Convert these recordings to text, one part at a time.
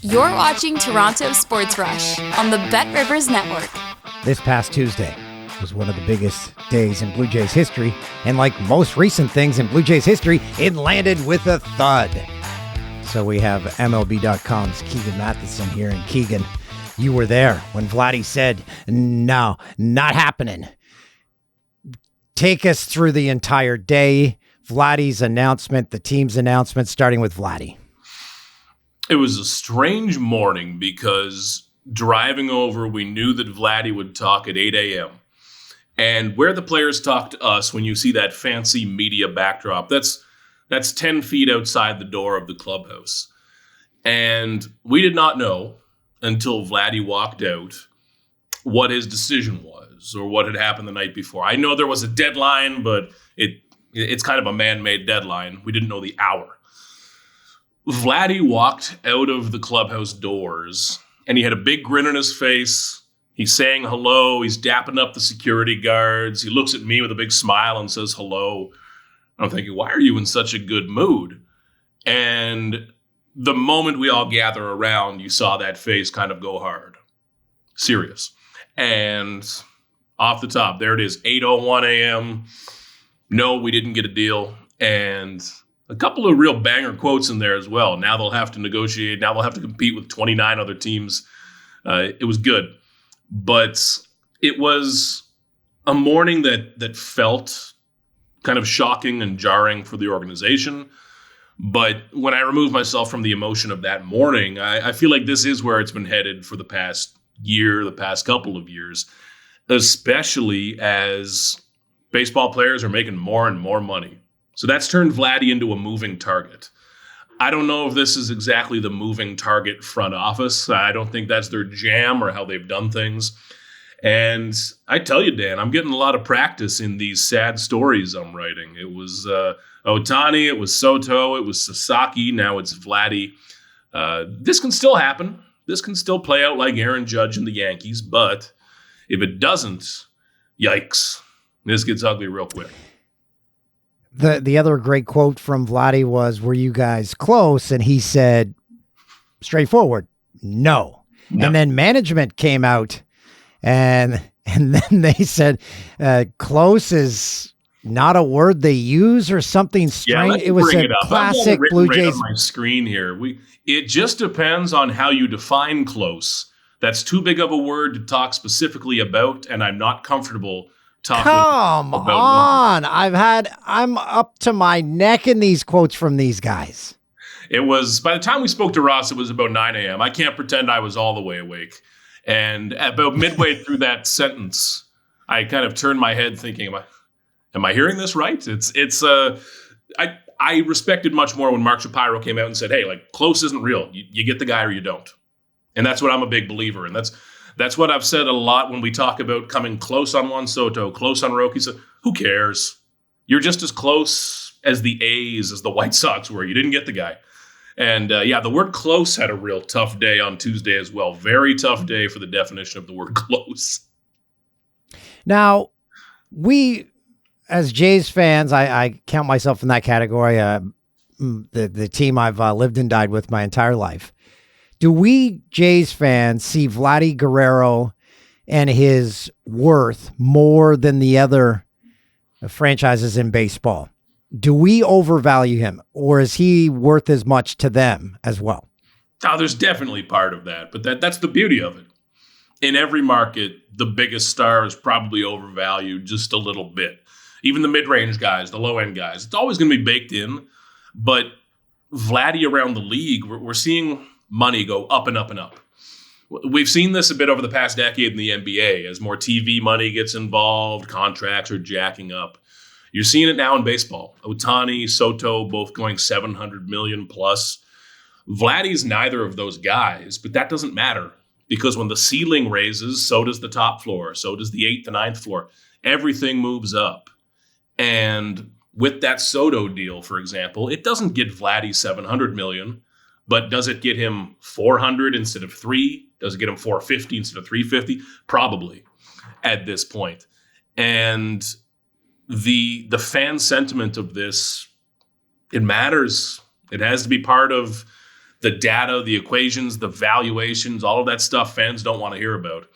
You're watching Toronto Sports Rush on the Bet Rivers Network. This past Tuesday was one of the biggest days in Blue Jays history, and like most recent things in Blue Jays history, it landed with a thud. So we have MLB.com's Keegan Matheson here, and Keegan, you were there when Vladdy said, no, not happening. Take us through the entire day, Vladdy's announcement, the team's announcement, starting with Vladdy. It was a strange morning because driving over, we knew that Vladdy would talk at 8 a.m. And where the players talk to us, when you see that fancy media backdrop, that's 10 feet outside the door of the clubhouse. And we did not know until Vladdy walked out what his decision was or what had happened the night before. I know there was a deadline, but it's kind of a man-made deadline. We didn't know the hour. Vladdy walked out of the clubhouse doors, and he had a big grin on his face. He's saying hello. He's dapping up the security guards. He looks at me with a big smile and says hello. I'm thinking, why are you in such a good mood? And the moment we all gather around, you saw that face kind of go hard. Serious. And off the top, there it is, 8:01 a.m. No, we didn't get a deal. And a couple of real banger quotes in there as well. Now they'll have to negotiate. Now they'll have to compete with 29 other teams. It was good. But it was a morning that felt kind of shocking and jarring for the organization. But when I remove myself from the emotion of that morning, I feel like this is where it's been headed for the past year, the past couple of years, especially as baseball players are making more and more money. So that's turned Vladdy into a moving target. I don't know if this is exactly the moving target front office. I don't think that's their jam or how they've done things. And I tell you, Dan, I'm getting a lot of practice in these sad stories I'm writing. It was Ohtani, it was Soto, it was Sasaki, now it's Vladdy. This can still happen. This can still play out like Aaron Judge and the Yankees. But if it doesn't, yikes, this gets ugly real quick. The other great quote from Vladdy was, were you guys close? And he said, straightforward, no. And then management came out and then they said, close is not a word they use or something strange. Yeah, it was a classic Blue right Jays. On my screen here. It just depends on how you define close. That's too big of a word to talk specifically about, and I'm not comfortable Come on. I'm up to my neck in these quotes from these guys. It was, by the time we spoke to Ross, it was about 9 a.m. I can't pretend I was all the way awake. And about midway through that sentence, I kind of turned my head thinking, am I hearing this right? I respected much more when Mark Shapiro came out and said, hey, like, close isn't real. You get the guy or you don't. And that's what I'm a big believer in. That's what I've said a lot when we talk about coming close on Juan Soto, close on Roki. So who cares? You're just as close as the A's, as the White Sox were. You didn't get the guy. And the word close had a real tough day on Tuesday as well. Very tough day for the definition of the word close. Now, we, as Jays fans, I count myself in that category, the team I've lived and died with my entire life. Do we Jays fans see Vladdy Guerrero and his worth more than the other franchises in baseball? Do we overvalue him, or is he worth as much to them as well? Oh, there's definitely part of that, but that's the beauty of it. In every market, the biggest star is probably overvalued just a little bit. Even the mid-range guys, the low-end guys, it's always going to be baked in. But Vladdy around the league, we're seeing money go up and up and up. We've seen this a bit over the past decade in the NBA. As more TV money gets involved, contracts are jacking up. You're seeing it now in baseball. Ohtani, Soto, both going $700 million plus. Vladdy's neither of those guys, but that doesn't matter because when the ceiling raises, so does the top floor. So does the 8th and 9th floor. Everything moves up. And with that Soto deal, for example, it doesn't get Vladdy $700 million. But does it get him 400 instead of 3? Does it get him 450 instead of 350? Probably at this point. And the fan sentiment of this, it matters. It has to be part of the data, the equations, the valuations, all of that stuff fans don't want to hear about.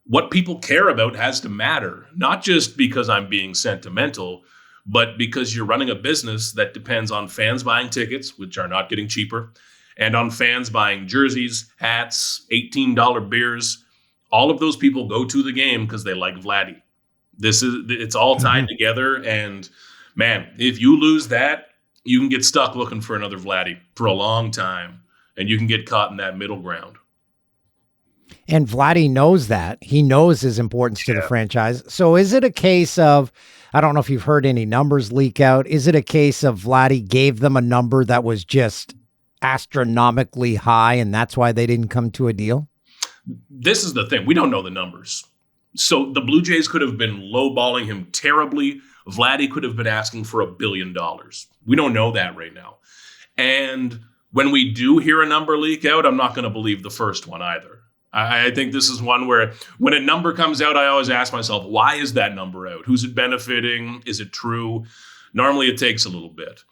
What people care about has to matter, not just because I'm being sentimental, but because you're running a business that depends on fans buying tickets, which are not getting cheaper, and on fans buying jerseys, hats, $18 beers. All of those people go to the game because they like Vladdy. It's all tied together. And man, if you lose that, you can get stuck looking for another Vladdy for a long time, and you can get caught in that middle ground. And Vladdy knows that. He knows his importance to the franchise. So is it a case of, I don't know if you've heard any numbers leak out, is it a case of Vladdy gave them a number that was just astronomically high and that's why they didn't come to a deal? This is the thing. We don't know the numbers. So the Blue Jays could have been lowballing him terribly. Vladdy could have been asking for $1 billion. We don't know that right now. And when we do hear a number leak out, I'm not going to believe the first one either. I think this is one where when a number comes out, I always ask myself, why is that number out? Who's it benefiting? Is it true? Normally it takes a little bit.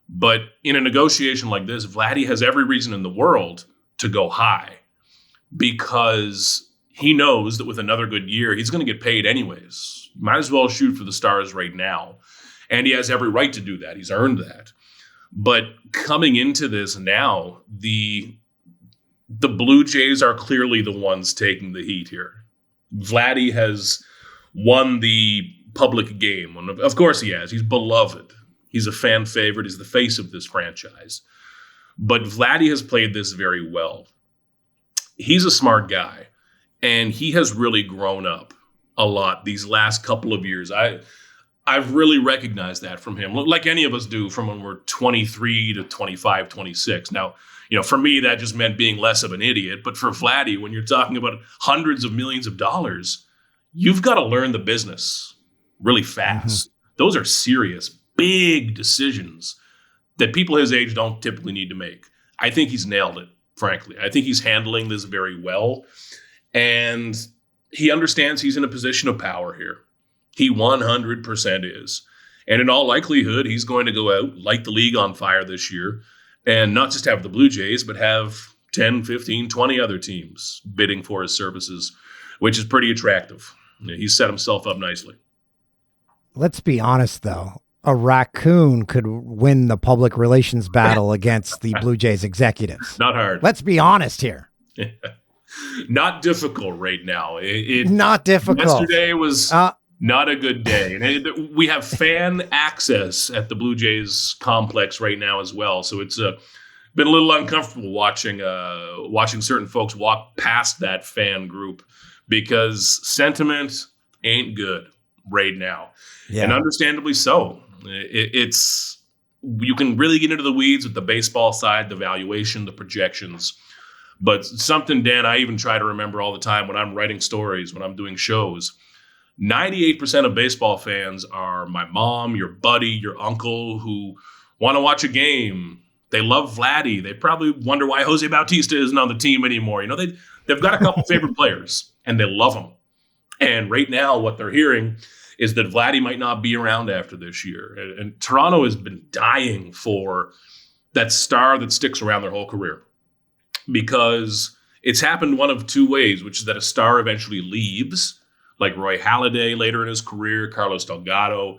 But in a negotiation like this, Vladdy has every reason in the world to go high because he knows that with another good year, he's going to get paid anyways. Might as well shoot for the stars right now. And he has every right to do that. He's earned that. But coming into this now, the Blue Jays are clearly the ones taking the heat here. Vladdy has won the public game. Of course he has. He's beloved. He's a fan favorite. He's the face of this franchise. But Vladdy has played this very well. He's a smart guy, and he has really grown up a lot these last couple of years. I've really recognized that from him, like any of us do from when we're 23 to 25, 26. Now, for me, that just meant being less of an idiot. But for Vladdy, when you're talking about hundreds of millions of dollars, you've got to learn the business really fast. Those are serious, big decisions that people his age don't typically need to make. I think he's nailed it, frankly. I think he's handling this very well. And he understands he's in a position of power here. He 100% is. And in all likelihood, he's going to go out, light the league on fire this year, and not just have the Blue Jays, but have 10, 15, 20 other teams bidding for his services, which is pretty attractive. He's set himself up nicely. Let's be honest, though. A raccoon could win the public relations battle against the Blue Jays executives. Not hard. Let's be honest here. Not difficult right now. Not difficult. Yesterday was not a good day. And we have fan access at the Blue Jays complex right now as well. So it's been a little uncomfortable watching certain folks walk past that fan group because sentiment ain't good right now. Yeah. And understandably so. It's you can really get into the weeds with the baseball side, the valuation, the projections. But something, Dan, I even try to remember all the time when I'm writing stories, when I'm doing shows, 98% of baseball fans are my mom, your buddy, your uncle who want to watch a game. They love Vladdy. They probably wonder why Jose Bautista isn't on the team anymore. They've got a couple favorite players, and they love them. And right now, what they're hearing is that Vladdy might not be around after this year. And Toronto has been dying for that star that sticks around their whole career. Because it's happened one of two ways, which is that a star eventually leaves, like Roy Halladay later in his career, Carlos Delgado,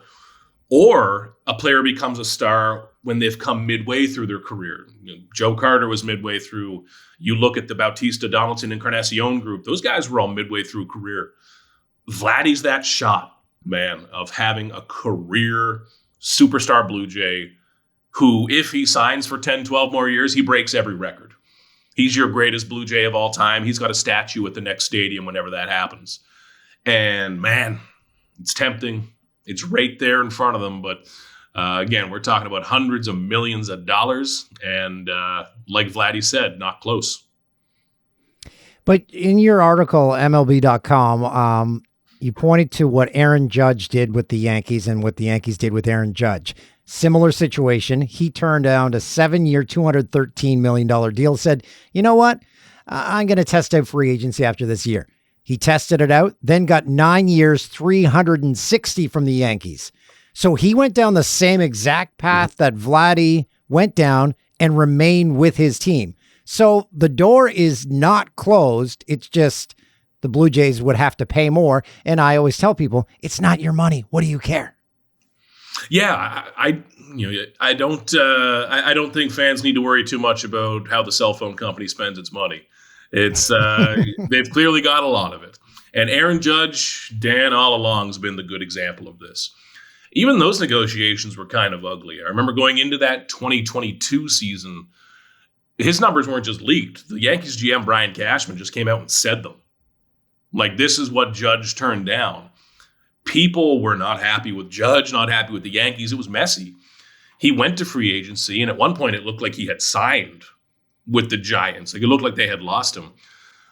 or a player becomes a star when they've come midway through their career. Joe Carter was midway through. You look at the Bautista, Donaldson, Encarnacion group. Those guys were all midway through career. Vladdy's that shot, man, of having a career superstar Blue Jay who, if he signs for 10, 12 more years, he breaks every record. He's your greatest Blue Jay of all time. He's got a statue at the next stadium whenever that happens. And, man, it's tempting. It's right there in front of them. But, again, we're talking about hundreds of millions of dollars. And like Vladdy said, not close. But in your article, MLB.com, you pointed to what Aaron Judge did with the Yankees and what the Yankees did with Aaron Judge. Similar situation. He turned down a 7-year, $213 million deal, said, you know what? I'm going to test out free agency after this year. He tested it out, then got 9 years, $360 from the Yankees. So he went down the same exact path that Vladdy went down and remained with his team. So the door is not closed. It's just the Blue Jays would have to pay more. And I always tell people, it's not your money. What do you care? Yeah, I don't think fans need to worry too much about how the cell phone company spends its money. It's they've clearly got a lot of it. And Aaron Judge, Dan, all along has been the good example of this. Even those negotiations were kind of ugly. I remember going into that 2022 season, his numbers weren't just leaked. The Yankees GM, Brian Cashman, just came out and said them. Like, this is what Judge turned down. People were not happy with Judge, not happy with the Yankees. It was messy. He went to free agency, and at one point it looked like he had signed with the Giants. Like, it looked like they had lost him.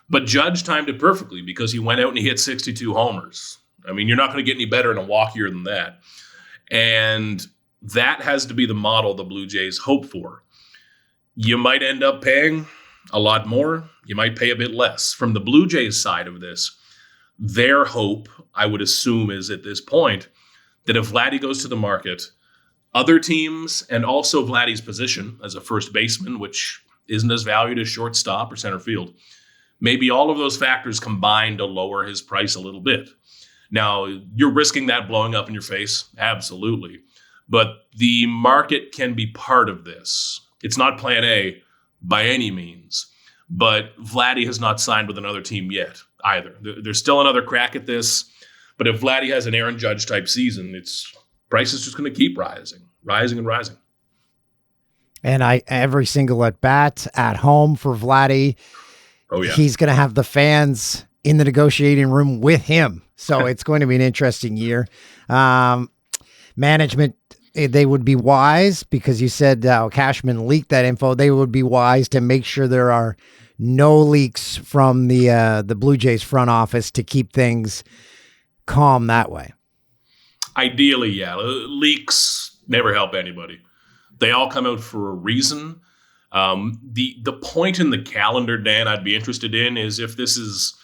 But Judge timed it perfectly because he went out and he hit 62 homers. I mean, you're not going to get any better in a walk year than that. And that has to be the model the Blue Jays hope for. You might end up paying a lot more. You might pay a bit less. From the Blue Jays side of this, their hope, I would assume, is at this point that if Vladdy goes to the market, other teams and also Vladdy's position as a first baseman, which isn't as valued as shortstop or center field, maybe all of those factors combine to lower his price a little bit. Now, you're risking that blowing up in your face, absolutely. But the market can be part of this. It's not plan A by any means. But Vladdy has not signed with another team yet either. There's still another crack at this. But if Vladdy has an Aaron Judge type season, its price is just going to keep rising and rising. And every single at bat at home for Vladdy, he's going to have the fans in the negotiating room with him. So it's going to be an interesting year. Management, they would be wise, because you said Cashman leaked that info. They would be wise to make sure there are no leaks from the Blue Jays front office to keep things calm that way. Ideally, yeah. Leaks never help anybody. They all come out for a reason. The point in the calendar, Dan, I'd be interested in is if this is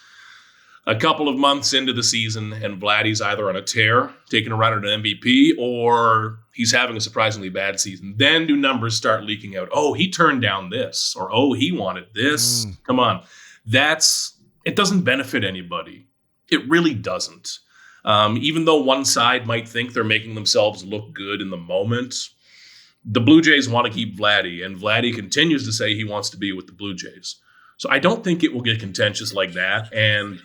a couple of months into the season and Vladdy's either on a tear, taking a run at an MVP, or he's having a surprisingly bad season. Then do numbers start leaking out? Oh, he turned down this, or oh, he wanted this. Come on. It doesn't benefit anybody. It really doesn't. Even though one side might think they're making themselves look good in the moment, the Blue Jays want to keep Vladdy, and Vladdy continues to say he wants to be with the Blue Jays. So I don't think it will get contentious like that. And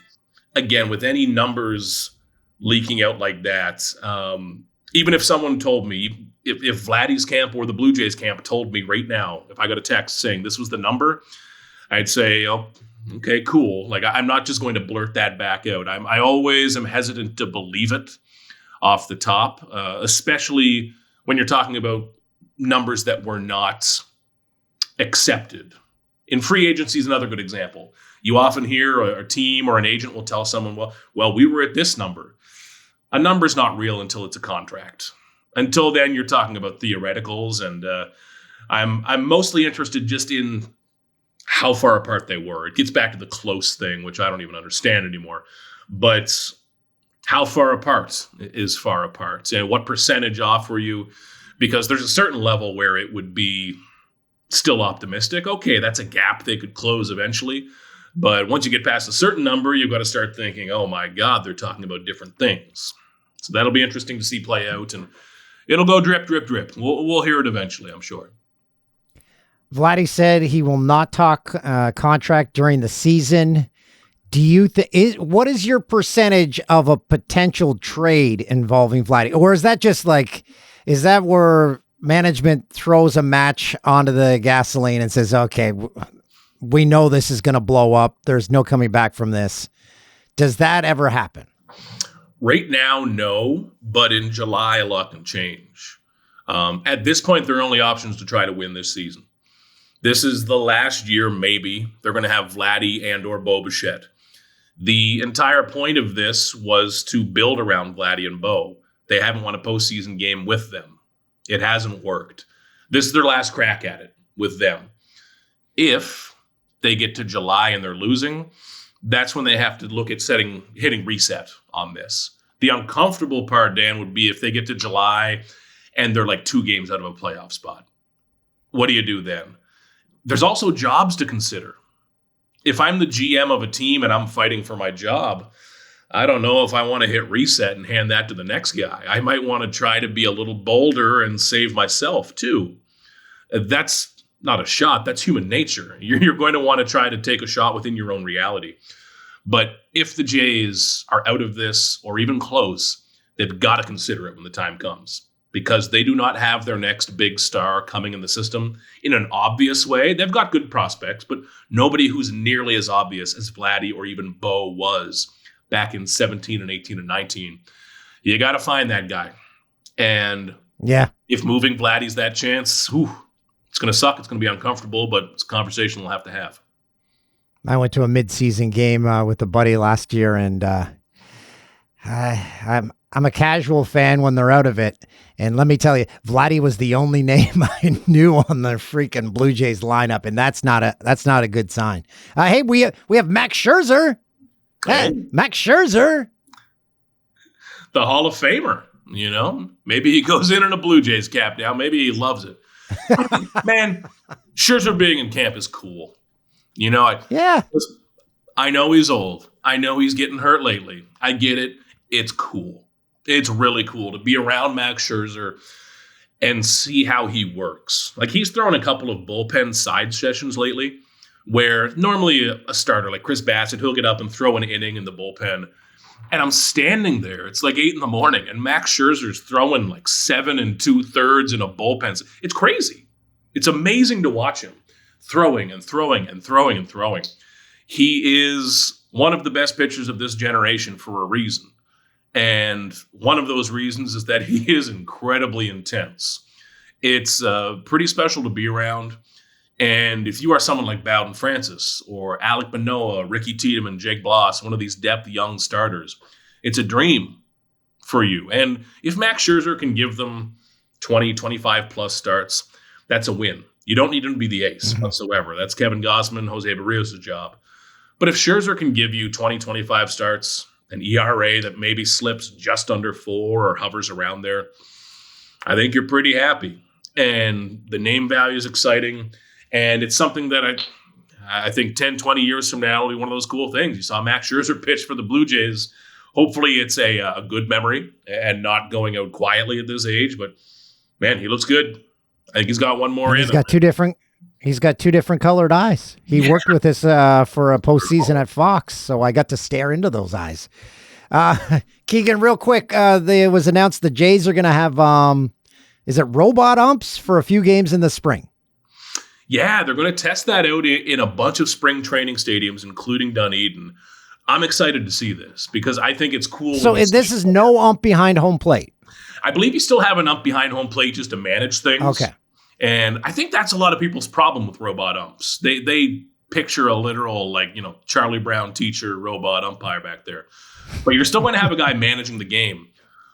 again, with any numbers leaking out like that, even if someone told me, if Vladdy's camp or the Blue Jays camp told me right now, if I got a text saying this was the number, I'd say, oh, okay, cool. Like, I'm not just going to blurt that back out. I always am hesitant to believe it off the top, especially when you're talking about numbers that were not accepted. In free agency is another good example. You often hear a team or an agent will tell someone, well, we were at this number. A number's not real until it's a contract. Until then, you're talking about theoreticals, and I'm mostly interested just in how far apart they were. It gets back to the close thing, which I don't even understand anymore. But how far apart is far apart? And what percentage off were you? Because there's a certain level where it would be still optimistic. Okay, that's a gap they could close eventually. But once you get past a certain number, you've got to start thinking, oh my God, they're talking about different things. So that'll be interesting to see play out. And it'll go drip, drip, drip. We'll hear it eventually, I'm sure. Vladdy said he will not talk contract during the season. Do you what is your percentage of a potential trade involving Vladdy? Or is that just like, is that where management throws a match onto the gasoline and says, okay, we know this is going to blow up. There's no coming back from this. Does that ever happen? Right now, no, but in July, a lot can change. At this point, their only options to try to win this season. This is the last year, maybe, they're going to have Vladdy and or Bo Bichette. The entire point of this was to build around Vladdy and Bo. They haven't won a postseason game with them. It hasn't worked. This is their last crack at it with them. If they get to July and they're losing, that's when they have to look at hitting reset on this. The uncomfortable part, Dan, would be if they get to July and they're like 2 games out of a playoff spot. What do you do then? there's also jobs to consider. If I'm the GM of a team and I'm fighting for my job, I don't know if I want to hit reset and hand that to the next guy. I might want to try to be a little bolder and save myself too. That's not a shot. That's human nature. You're going to want to try to take a shot within your own reality. But if the Jays are out of this or even close, they've got to consider it when the time comes, because they do not have their next big star coming in the system in an obvious way. They've got good prospects, but nobody who's nearly as obvious as Vladdy or even Bo was back in 17 and 18 and 19. You got to find that guy. And if moving Vladdy's that chance, it's going to suck. It's going to be uncomfortable, but it's a conversation we'll have to have. I went to a mid-season game with a buddy last year, and I'm a casual fan when they're out of it. And let me tell you, Vladdy was the only name I knew on the freaking Blue Jays lineup, and that's not a good sign. Hey, we have Max Scherzer. Max Scherzer, the Hall of Famer. Maybe he goes in a Blue Jays cap now. Maybe he loves it. Man, Scherzer being in camp is cool. I know he's old. I know he's getting hurt lately. I get it. It's cool. It's really cool to be around Max Scherzer and see how he works. Like, he's thrown a couple of bullpen side sessions lately where normally a starter like Chris Bassett, he'll get up and throw an inning in the bullpen. And I'm standing there. It's like 8 a.m. and Max Scherzer's throwing like 7 2/3 in a bullpen. It's crazy. It's amazing to watch him throwing and throwing and throwing and throwing. He is one of the best pitchers of this generation for a reason. And one of those reasons is that he is incredibly intense. It's pretty special to be around. And if you are someone like Bowden Francis or Alec Manoah, Ricky Tiedemann, Jake Bloss, one of these depth young starters, it's a dream for you. And if Max Scherzer can give them 20, 25 plus starts, that's a win. You don't need him to be the ace whatsoever. That's Kevin Gossman, Jose Barrios' job. But if Scherzer can give you 20, 25 starts, an ERA that maybe slips just under 4 or hovers around there, I think you're pretty happy. And the name value is exciting. And it's something that I think 10, 20 years from now will be one of those cool things. You saw Max Scherzer pitch for the Blue Jays. Hopefully it's a good memory and not going out quietly at this age. But, man, he looks good. I think he's got one more in. He's got two different colored eyes. He worked with us for a postseason at Fox, so I got to stare into those eyes. Keegan, real quick, it was announced the Jays are going to have, is it robot umps for a few games in the spring? Yeah, they're going to test that out in a bunch of spring training stadiums, including Dunedin. I'm excited to see this because I think it's cool. So this is no ump behind home plate? I believe you still have an ump behind home plate just to manage things. Okay. And I think that's a lot of people's problem with robot umps. They picture a literal, Charlie Brown teacher robot umpire back there. But you're still going to have a guy managing the game.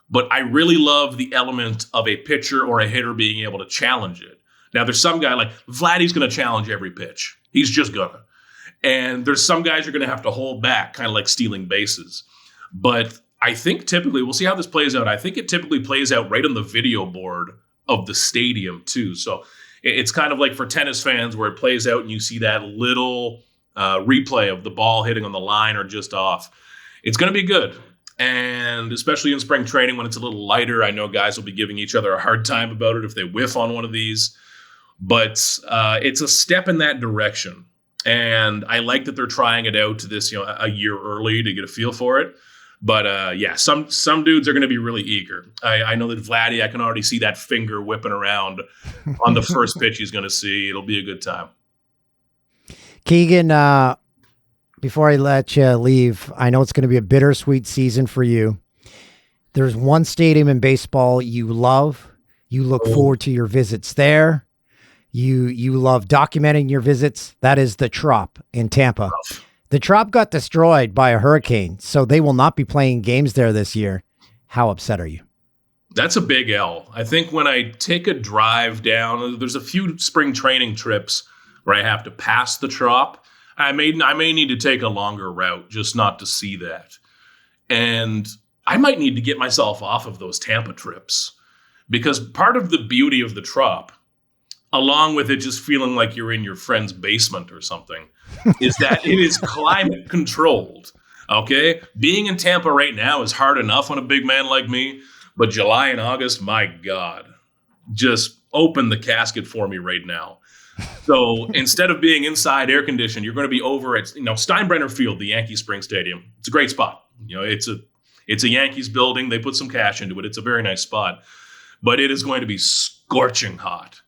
But I really love the element of a pitcher or a hitter being able to challenge it. Now, there's some guy like Vladdy's going to challenge every pitch. He's just going to. And there's some guys you're going to have to hold back, kind of like stealing bases. But I think typically, we'll see how this plays out. I think it typically plays out right on the video board of the stadium, too. So it's kind of like for tennis fans where it plays out and you see that little replay of the ball hitting on the line or just off. It's going to be good. And especially in spring training when it's a little lighter, I know guys will be giving each other a hard time about it if they whiff on one of these. But it's a step in that direction. And I like that they're trying it out to this, a year early to get a feel for it. But some dudes are going to be really eager. I know that Vladdy, I can already see that finger whipping around on the first pitch he's going to see. It'll be a good time. Keegan, before I let you leave, I know it's going to be a bittersweet season for you. There's one stadium in baseball you love. You look forward to your visits there. You love documenting your visits. That is the Trop in Tampa. The Trop got destroyed by a hurricane, so they will not be playing games there this year. How upset are you? That's a big L. I think when I take a drive down, there's a few spring training trips where I have to pass the Trop. I may need to take a longer route just not to see that. And I might need to get myself off of those Tampa trips because part of the beauty of the Trop, along with it just feeling like you're in your friend's basement or something, is that it is climate controlled. Okay? Being in Tampa right now is hard enough on a big man like me, but July and August, my God, just open the casket for me right now. So instead of being inside air conditioned, you're going to be over at Steinbrenner Field, the Yankee Spring Stadium. It's a great spot. It's a Yankees building. They put some cash into it. It's a very nice spot, but it is going to be scorching hot.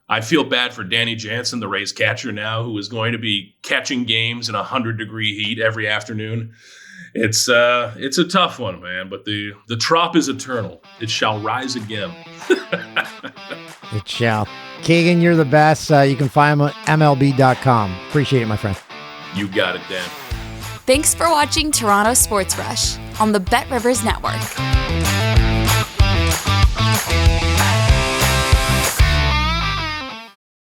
I feel bad for Danny Jansen, the Rays catcher now, who is going to be catching games in 100-degree heat every afternoon. It's a tough one, man, but the trop is eternal. It shall rise again. It shall. Keegan, you're the best. You can find him at MLB.com. Appreciate it, my friend. You got it, Dan. Thanks for watching Toronto Sports Rush on the Bet Rivers Network.